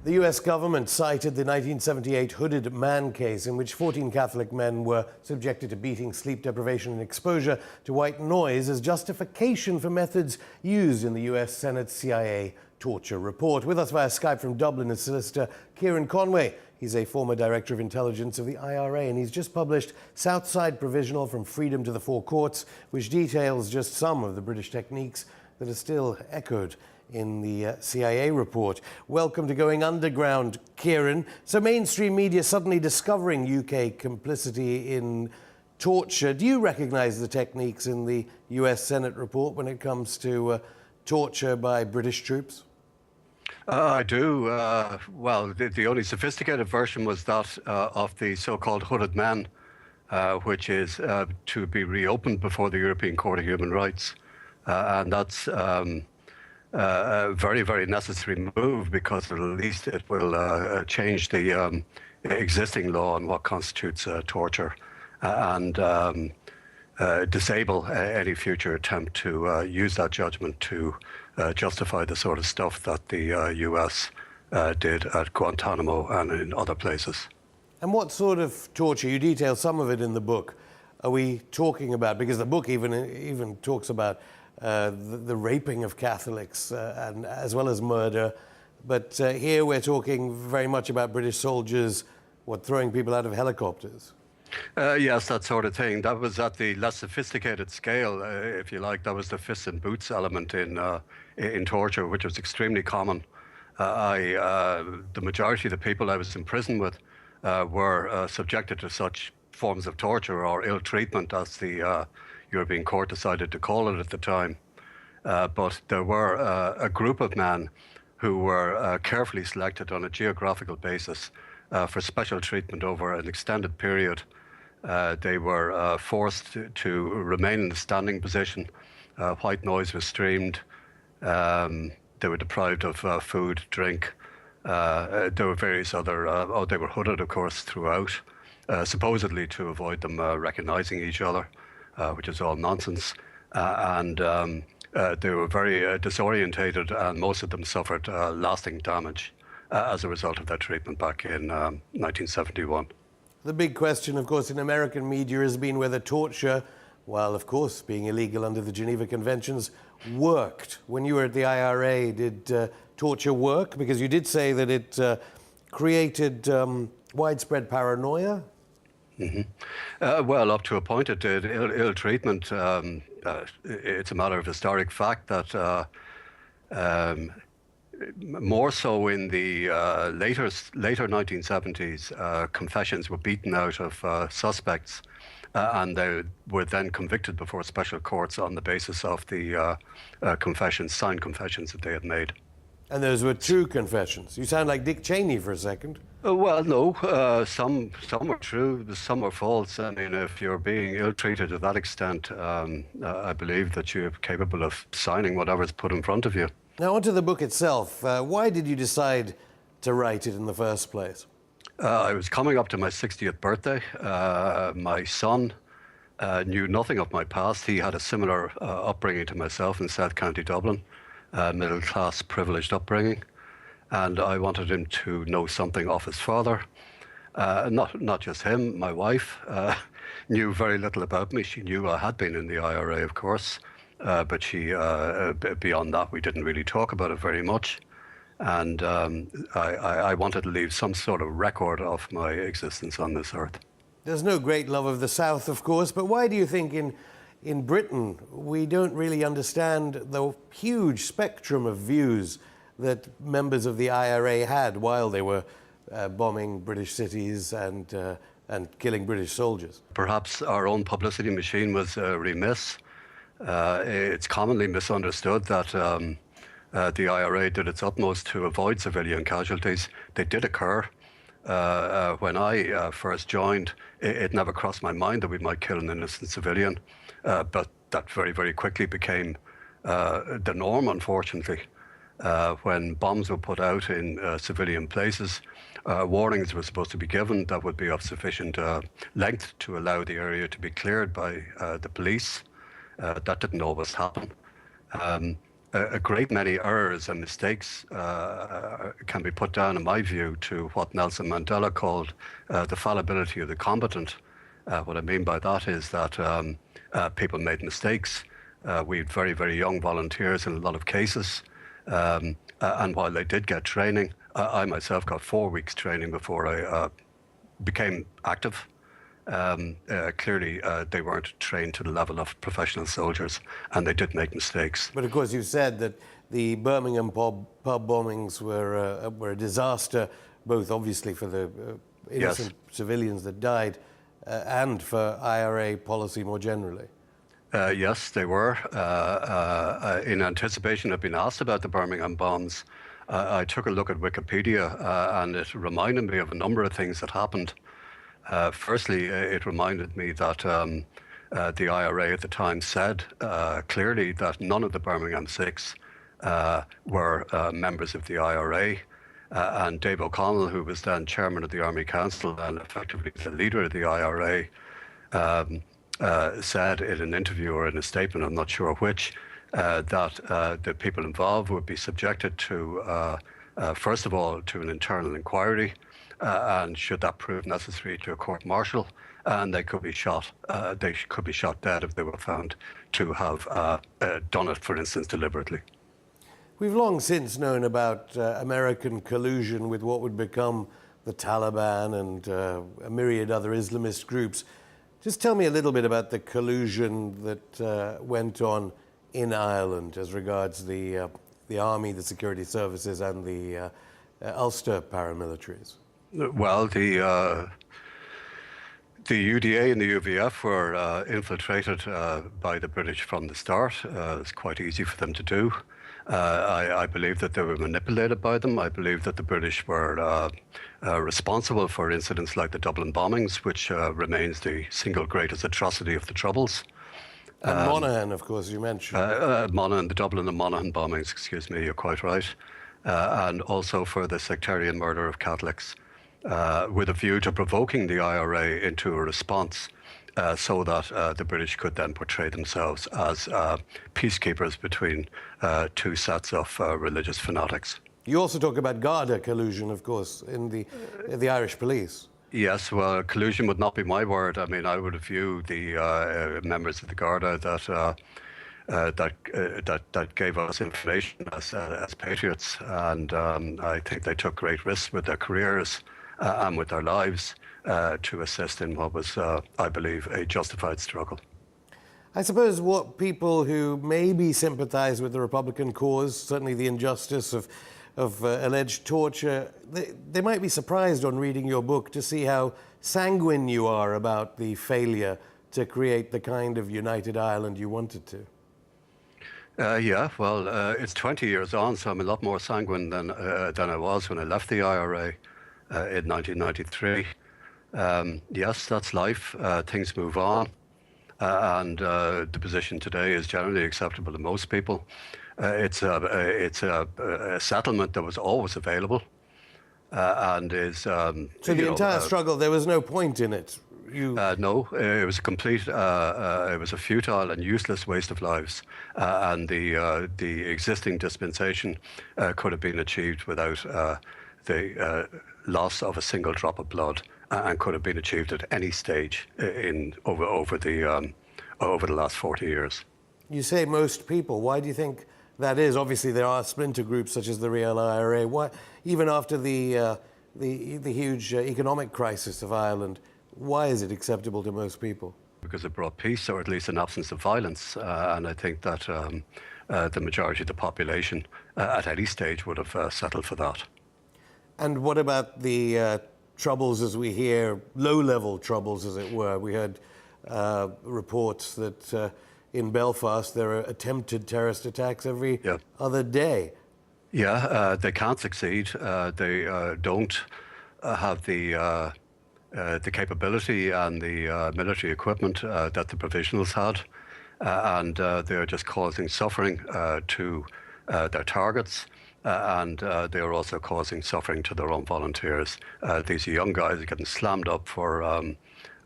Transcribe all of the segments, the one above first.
The US government cited the 1978 Hooded Man case in which 14 Catholic men were subjected to beating, sleep deprivation and exposure to white noise as justification for methods used in the US Senate CIA torture report. With us via Skype from Dublin is solicitor Kieran Conway. He's a former director of intelligence of the IRA, and he's just published Southside Provisional: From Freedom to the Four Courts, which details just some of the British techniques that are still echoed in the CIA report. Welcome to Going Underground, Kieran. So mainstream media suddenly discovering UK complicity in torture. Do you recognise the techniques in the US Senate report when it comes to torture by British troops? I do. Well, the only sophisticated version was that of the so-called Hooded Man, which is to be reopened before the European Court of Human Rights. And that's a very, very necessary move, because at least it will change the existing law on what constitutes torture and disable any future attempt to use that judgment to justify the sort of stuff that the US did at Guantanamo and in other places. And what sort of torture? You detail some of it in the book. Are we talking about, because the book even talks about the raping of Catholics and as well as murder, but here we're talking very much about British soldiers, throwing people out of helicopters. Yes, that sort of thing. That was at the less sophisticated scale, if you like. That was the fists and boots element in torture, which was extremely common. The majority of the people I was in prison with were subjected to such forms of torture, or ill treatment, as the European Court decided to call it at the time. But there were a group of men who were carefully selected on a geographical basis for special treatment over an extended period. They were forced to remain in a standing position. White noise was streamed. They were deprived of food, drink. There were various other, they were hooded, of course, throughout, supposedly to avoid them recognizing each other, which is all nonsense. And they were very disorientated, and most of them suffered lasting damage as a result of that treatment back in 1971. The big question, of course, in American media has been whether torture, while of course being illegal under the Geneva Conventions, worked. When you were at the IRA, did torture work? Because you did say that it created widespread paranoia. Mm-hmm. Well, up to a point it did. Ill treatment, it's a matter of historic fact that more so in the later 1970s, confessions were beaten out of suspects, and they were then convicted before special courts on the basis of the signed confessions that they had made. And those were true confessions. You sound like Dick Cheney for a second. Well, no. Some were true, some were false. I mean, if you're being ill-treated to that extent, I believe that you're capable of signing whatever's put in front of you. Now, onto the book itself. Why did you decide to write it in the first place? I was coming up to my 60th birthday. My son knew nothing of my past. He had a similar upbringing to myself in South County Dublin, middle-class, privileged upbringing. And I wanted him to know something of his father. Not just him, my wife knew very little about me. She knew I had been in the IRA, of course, but beyond that, we didn't really talk about it very much. And I wanted to leave some sort of record of my existence on this earth. There's no great love of the South, of course, but why do you think in Britain we don't really understand the huge spectrum of views that members of the IRA had while they were bombing British cities and killing British soldiers? Perhaps our own publicity machine was remiss. It's commonly misunderstood that the IRA did its utmost to avoid civilian casualties. They did occur. When I first joined, it never crossed my mind that we might kill an innocent civilian, but that very, very quickly became the norm, unfortunately. When bombs were put out in civilian places, warnings were supposed to be given that would be of sufficient length to allow the area to be cleared by the police. That didn't always happen. a great many errors and mistakes can be put down, in my view, to what Nelson Mandela called the fallibility of the competent. What I mean by that is that people made mistakes. We had very, very young volunteers in a lot of cases. And while they did get training, I myself got 4 weeks training before I became active. Clearly, they weren't trained to the level of professional soldiers, and they did make mistakes. But of course, you said that the Birmingham pub bombings were a disaster, both obviously for the innocent civilians that died and for IRA policy more generally. Yes, they were. In anticipation of being asked about the Birmingham bombs, I took a look at Wikipedia and it reminded me of a number of things that happened. Firstly, it reminded me that the IRA at the time said clearly that none of the Birmingham Six were members of the IRA. And Dave O'Connell, who was then chairman of the Army Council and effectively the leader of the IRA, said in an interview or in a statement, I'm not sure which, that the people involved would be subjected to, first of all, to an internal inquiry, and should that prove necessary, to a court-martial, and they could be shot. They could be shot dead if they were found to have done it, for instance, deliberately. We've long since known about American collusion with what would become the Taliban and a myriad other Islamist groups. Just tell me a little bit about the collusion that went on in Ireland as regards the army, the security services, and the Ulster paramilitaries. Well, the UDA and the UVF were infiltrated by the British from the start. It's quite easy for them to do. I believe that they were manipulated by them. I believe that the British were responsible for incidents like the Dublin bombings, which remains the single greatest atrocity of the Troubles. And Monaghan, of course, you mentioned. Monaghan, the Dublin and Monaghan bombings, excuse me, you're quite right. And also for the sectarian murder of Catholics, with a view to provoking the IRA into a response so that the British could then portray themselves as peacekeepers between two sets of religious fanatics. You also talk about Garda collusion, of course, in the Irish police. Yes, well, collusion would not be my word. I mean, I would view the members of the Garda that gave us information as patriots, and I think they took great risks with their careers and with their lives to assist in what was, I believe, a justified struggle. I suppose what people who maybe sympathise with the Republican cause, certainly the injustice of alleged torture, they might be surprised on reading your book to see how sanguine you are about the failure to create the kind of united Ireland you wanted to. Yeah, well, it's 20 years on, so I'm a lot more sanguine than I was when I left the IRA in 1993. Yes, that's life. Things move on. And the position today is generally acceptable to most people. It's a settlement that was always available and is... so the entire struggle, there was no point in it? No, it was a complete, it was a futile and useless waste of lives. And the existing dispensation could have been achieved without the loss of a single drop of blood, and could have been achieved at any stage over the last 40 years. You say most people. Why do you think that is? Obviously, there are splinter groups such as the real IRA. Why, even after the huge economic crisis of Ireland, why is it acceptable to most people? Because it brought peace, or at least an absence of violence, and I think that the majority of the population at any stage would have settled for that. And what about the troubles, as we hear, low-level troubles, as it were? We heard reports that in Belfast there are attempted terrorist attacks every other day. Yeah, they can't succeed. They don't have the capability and the military equipment that the provisionals had, and they're just causing suffering to their targets. And they are also causing suffering to their own volunteers. These young guys are getting slammed up for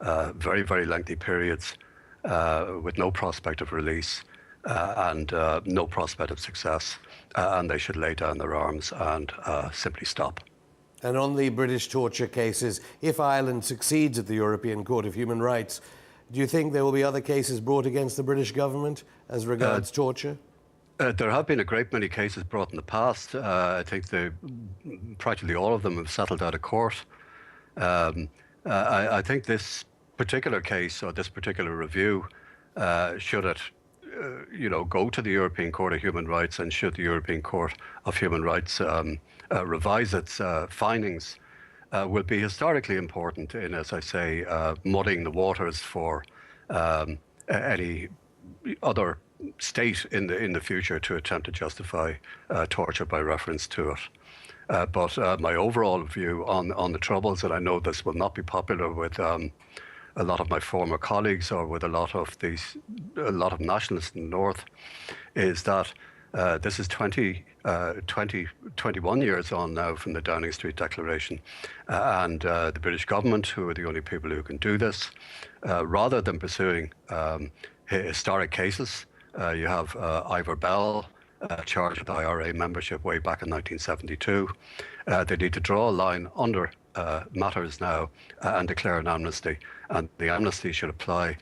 very, very lengthy periods with no prospect of release. and no prospect of success, and they should lay down their arms and simply stop. And on the British torture cases, if Ireland succeeds at the European Court of Human Rights, do you think there will be other cases brought against the British government as regards torture? There have been a great many cases brought in the past. I think practically all of them have settled out of court. I think this particular case or this particular review, should it go to the European Court of Human Rights, and should the European Court of Human Rights revise its findings, will be historically important in, as I say, muddying the waters for any other state in the future to attempt to justify torture by reference to it. But my overall view on the Troubles, and I know this will not be popular with a lot of my former colleagues or with a lot of nationalists in the North, is that this is 21 years on now from the Downing Street Declaration, and the British government, who are the only people who can do this, rather than pursuing historic cases. You have Ivor Bell, charged with IRA membership way back in 1972. They need to draw a line under matters now and declare an amnesty. And the amnesty should apply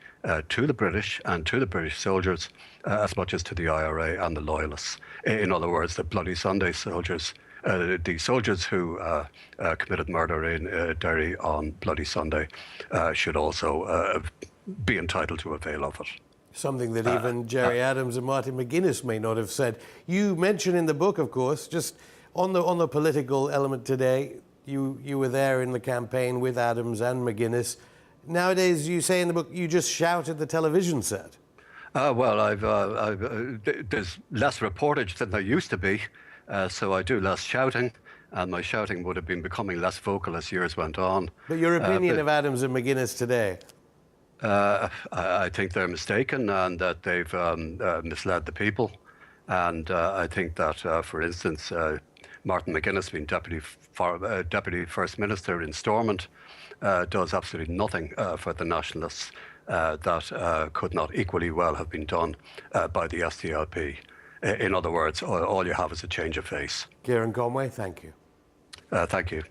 to the British and to the British soldiers as much as to the IRA and the loyalists. In other words, the Bloody Sunday soldiers, the soldiers who committed murder in Derry on Bloody Sunday, should also be entitled to avail of it. Something that even Gerry Adams and Martin McGuinness may not have said. You mention in the book, of course, just on the political element today, you were there in the campaign with Adams and McGuinness. Nowadays, you say in the book, you just shout at the television set. Well, there's less reportage than there used to be, so I do less shouting, and my shouting would have been becoming less vocal as years went on. But your opinion of Adams and McGuinness today? I think they're mistaken and that they've misled the people. And I think that, for instance, Martin McGuinness, being Deputy First Minister in Stormont, does absolutely nothing for the nationalists that could not equally well have been done by the SDLP. In other words, all you have is a change of face. Kieran Conway, thank you. Thank you.